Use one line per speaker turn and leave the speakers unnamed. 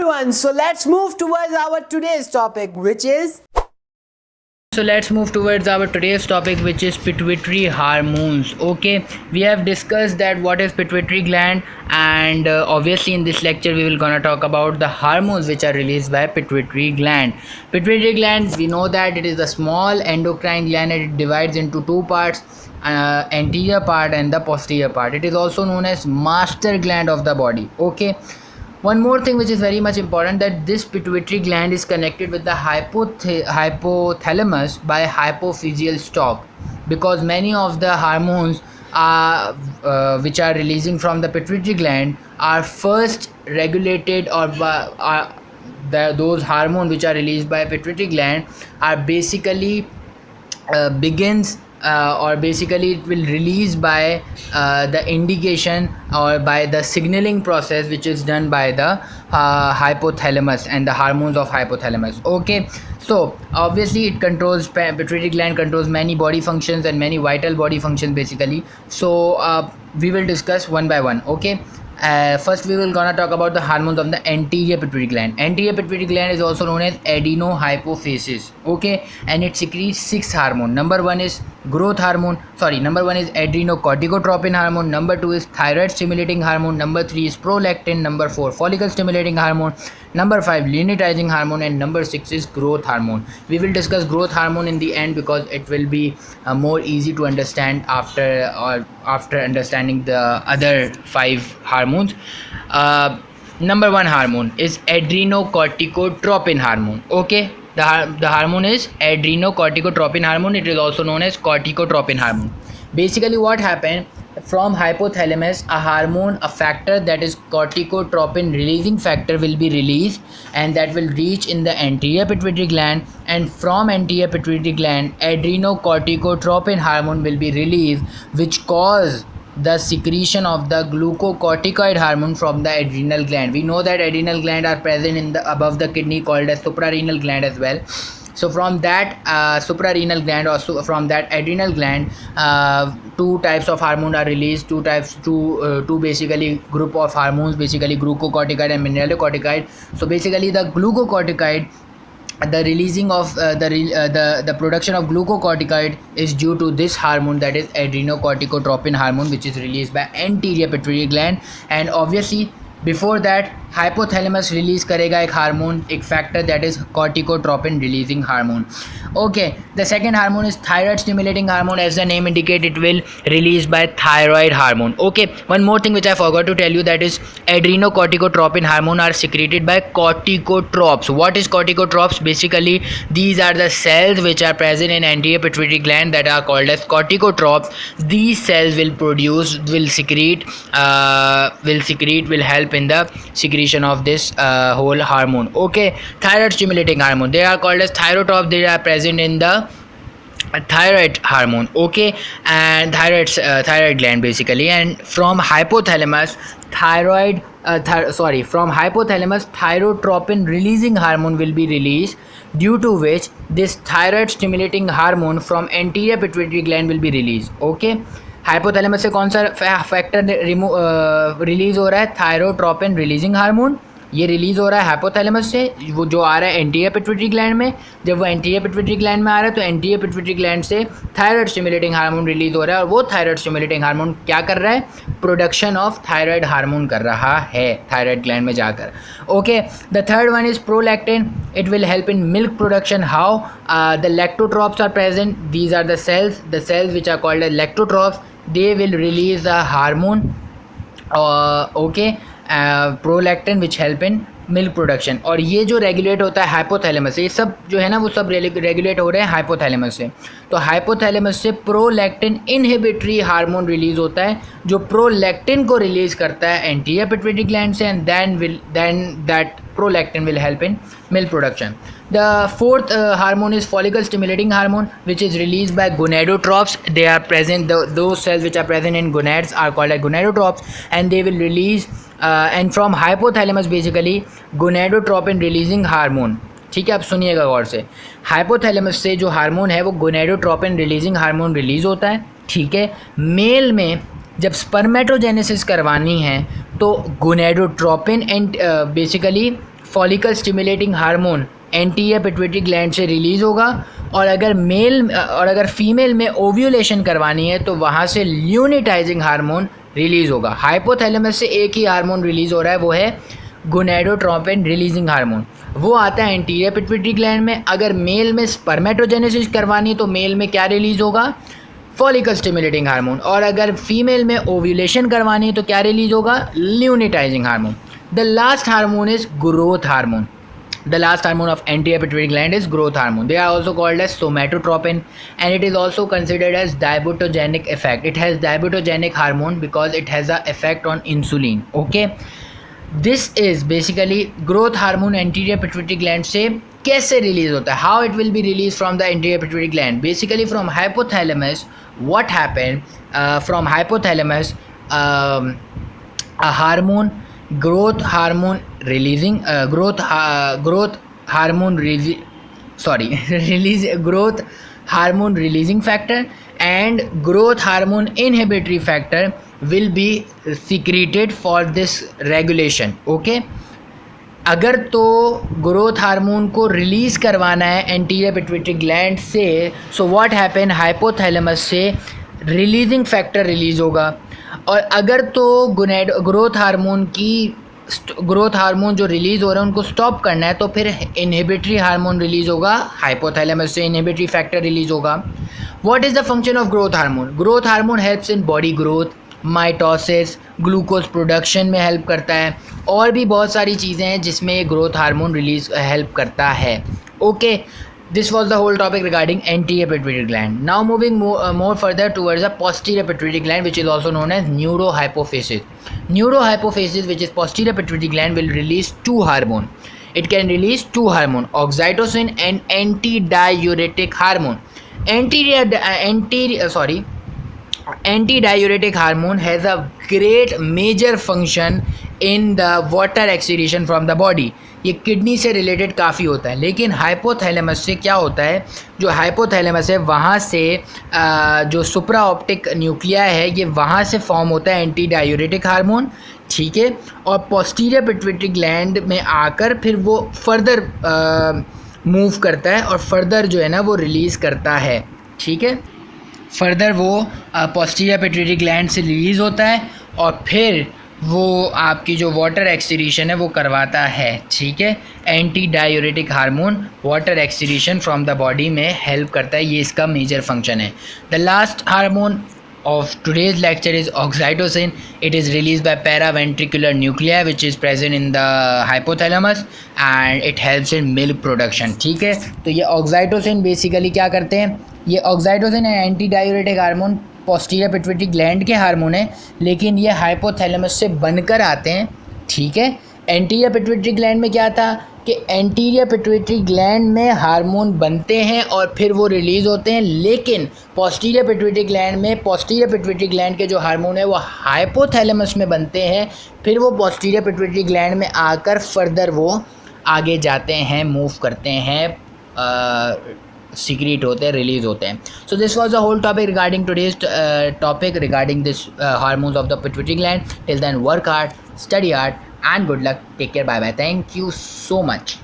everyone, so let's move towards our today's topic, which is
pituitary hormones. Okay, we have discussed that what is pituitary gland, and obviously in this lecture we will gonna talk about the hormones which are released by pituitary gland. Pituitary gland, we know that it is a small endocrine gland and it divides into two parts, anterior part and the posterior part. It is also known as master gland of the body. Okay, one more thing which is very much important, that this pituitary gland is connected with the hypothalamus by hypophyseal stalk, because many of the hormones which are releasing from the pituitary gland are first regulated, or those hormones which are released by pituitary gland are basically basically it will release by the indication or by the signaling process which is done by the hypothalamus and the hormones of hypothalamus. Okay, so obviously it controls, pituitary gland controls many body functions and many vital body functions basically. So we will discuss one by one. Okay, first we will gonna talk about the hormones of the anterior pituitary gland. Anterior pituitary gland is also known as adenohypophysis. Okay, and it secretes 6 hormones. Number one is adrenocorticotropin hormone. Number 2 is thyroid stimulating hormone. Number 3 is prolactin. Number 4 follicle stimulating hormone. Number 5 luteinizing hormone, and number 6 is growth hormone. We will discuss growth hormone in the end because it will be more easy to understand after understanding the other 5 hormones. Number 1 hormone is adrenocorticotropin hormone. Okay, the hormone is adrenocorticotropin hormone. It is also known as corticotropin hormone. Basically what happened, from hypothalamus a factor that is corticotropin releasing factor will be released, and that will reach in the anterior pituitary gland, and from anterior pituitary gland adrenocorticotropin hormone will be released, which cause the secretion of the glucocorticoid hormone from the adrenal gland. We know that adrenal gland are present in the above the kidney, called as suprarenal gland as well. So from that suprarenal gland, or from that adrenal gland, 2 types of hormone are released. Two basically group of hormones, basically glucocorticoid and mineralocorticoid. So basically the glucocorticoid, the releasing of the production of glucocorticoid is due to this hormone, that is adrenocorticotropin hormone, which is released by anterior pituitary gland. And obviously before that hypothalamus release karega ek hormone, ek factor, that is corticotropin releasing hormone. Okay, the second hormone is thyroid stimulating hormone. As the name indicate, it will release by thyroid hormone. Okay, one more thing which I forgot to tell you, that is adrenocorticotropin hormone are secreted by corticotropes. What is corticotropes? Basically these are the cells which are present in anterior pituitary gland that are called as corticotropes. These cells will help in the secretion of this whole hormone. Okay, thyroid stimulating hormone, they are called as thyrotropes. They are present in the thyroid hormone. Okay, and thyroid gland basically. And from hypothalamus thyrotropin releasing hormone will be released, due to which this thyroid stimulating hormone from anterior pituitary gland will be released. Okay, hypothalamus से कौन सा factor release हो रहा है? Thyrotropin releasing hormone. ये release हो रहा है हाइपोथैलेमस से, वो जो आ रहा है एंटीरियर पिट्यूटरी ग्लैंड में. जब वो एंटीरियर पिट्यूटरी ग्लैंड में आ रहा है तो एंटीरियर पिट्यूटरी ग्लैंड से थायराइड स्टिमुलेटिंग हार्मोन रिलीज़ हो रहा है, और वो थायराइड स्टिमुलेटिंग हार्मोन क्या कर रहा है? प्रोडक्शन ऑफ थायराइड हार्मोन कर रहा है थायराइड ग्लैंड में जाकर. Okay, the third one is prolactin. It will help in milk production. How? The lactotrophs are present. These are the cells which are called as lactotrophs. They will release a hormone, prolactin, which help in milk production. और ये जो regulate होता है hypothalamus से, ये सब जो है ना वो सब रेगुलेट हो रहे हैं हाइपोथैलेमस से. तो हाइपोथैलेमस से प्रोलैक्टिन इनहिबिटरी हार्मोन रिलीज होता है, जो प्रोलैक्टिन को रिलीज करता है एंटीरियर पिट्यूटरी ग्लैंड से, and then that prolactin will help in milk production. The fourth hormone is follicle stimulating hormone, which is released by gonadotropes. They are present, those cells which are present in gonads are called as gonadotropes, and they will release and from hypothalamus basically gonadotropin releasing hormone. ठीक है, आप सुनिएगा गौर से. Hypothalamus से जो hormone है वो gonadotropin releasing hormone release होता है. ठीक है, मेल में जब स्पर्मेटोजेनेसिस करवानी है तो gonadotropin and basically follicle stimulating hormone anterior pituitary gland से रिलीज़ होगा, और अगर फीमेल में ओव्यूलेशन करवानी है तो वहाँ से ल्यूनिटाइजिंग हार्मोन रिलीज़ होगा। हाइपोथैलेमस से एक ही हार्मोन रिलीज़ हो रहा है, वो है गोनेडोट्रोपिन रिलीजिंग हार्मोन, वो आता है एंटीरियर पिट्यूटरी ग्लैंड में। अगर मेल में स्पर्मेटोजेनेसिस करवानी है तो मेल में क्या रिलीज़ होगा? Follicle stimulating hormone. और अगर फीमेल में ओव्यूलेशन करवानी है तो क्या रिलीज़ होगा? Luteinizing hormone. The last hormone is growth hormone. The last hormone of anterior pituitary gland is growth hormone. They are also called as somatotropin, and it is also considered as diabetogenic effect. It has diabetogenic hormone because it has a effect on insulin. Okay, this is basically growth hormone anterior pituitary gland से कैसे release होता है? How it will be released from the anterior pituitary gland? Basically from hypothalamus. What happened from hypothalamus? A hormone, growth hormone releasing growth hormone releasing factor and growth hormone inhibitory factor will be secreted for this regulation. Okay, अगर तो growth hormone को release करवाना है anterior pituitary gland से, so what happen, hypothalamus से releasing factor release होगा। और अगर तो ग्रोथ हार्मोन जो रिलीज़ हो रहा है उनको स्टॉप करना है तो फिर इनहिबिटरी हार्मोन रिलीज़ होगा, हाइपोथैलेमस से इनहिबिटरी फैक्टर रिलीज़ होगा। What is the function of growth hormone? Growth hormone helps in body growth, mitosis, glucose production में हेल्प करता है, और भी बहुत सारी चीज़ें हैं जिसमें ये ग्रोथ हार्मोन रिलीज हेल्प करता है। Okay, this was the whole topic regarding anterior pituitary gland. Now moving more further towards the posterior pituitary gland, which is also known as neurohypophysis. Neurohypophysis, which is posterior pituitary gland, will release two hormone. It can release two hormone, oxytocin and antidiuretic hormone. Antidiuretic hormone has a great major function in the water excretion from the body. ये kidney से related काफ़ी होता है, लेकिन hypothalamus से क्या होता है, जो हाइपोथैलेमस है वहाँ से जो सुप्रा ऑप्टिक न्यूक्लिया है ये वहाँ से फॉर्म होता है एंटी डायूरेटिक हार्मोन, ठीक है, और पोस्टीरियर पिट्यूटरी ग्लैंड में आकर फिर वो फर्दर मूव करता है और फर्दर जो है ना वो रिलीज़ करता है, ठीक है, फर्दर वो पोस्टीरियर पिट्यूटरी ग्लैंड से रिलीज़ होता है और फिर वो आपकी जो वाटर एक्सक्रीशन है वो करवाता है, ठीक है। Anti diuretic hormone water excretion from the body में हेल्प करता है, ये इसका मेजर फंक्शन है। The last hormone of today's lecture is oxytocin. It is released by paraventricular nuclei which is present in the hypothalamus and it helps in milk production, ठीक है। तो ये ऑक्साइटोसिन बेसिकली क्या करते हैं, ये ऑक्साइटोसिन है anti diuretic hormone, posterior pituitary gland के हार्मोन है, लेकिन ये हाइपोथैलेमस से बनकर आते हैं, ठीक है। एंटीरियर पिट्यूटरी ग्लैंड में क्या था कि एंटीरियर पिट्यूटरी ग्लैंड में हार्मोन बनते हैं और फिर वो रिलीज़ होते हैं, लेकिन पोस्टीरियर पिट्यूटरी ग्लैंड में पोस्टीरियर पिट्यूटरी ग्लैंड के जो हार्मोन है वो हाइपोथैलेमस में बनते हैं, फिर वो पोस्टीरियर पिट्यूटरी ग्लैंड में आकर फर्दर वो आगे जाते हैं, मूव करते हैं, सीक्रेट होते हैं, रिलीज होते हैं। So this was the whole topic regarding today's topic regarding this hormones of the pituitary gland. Till then work hard, study hard and good luck. Take care. Bye bye. Thank you so much.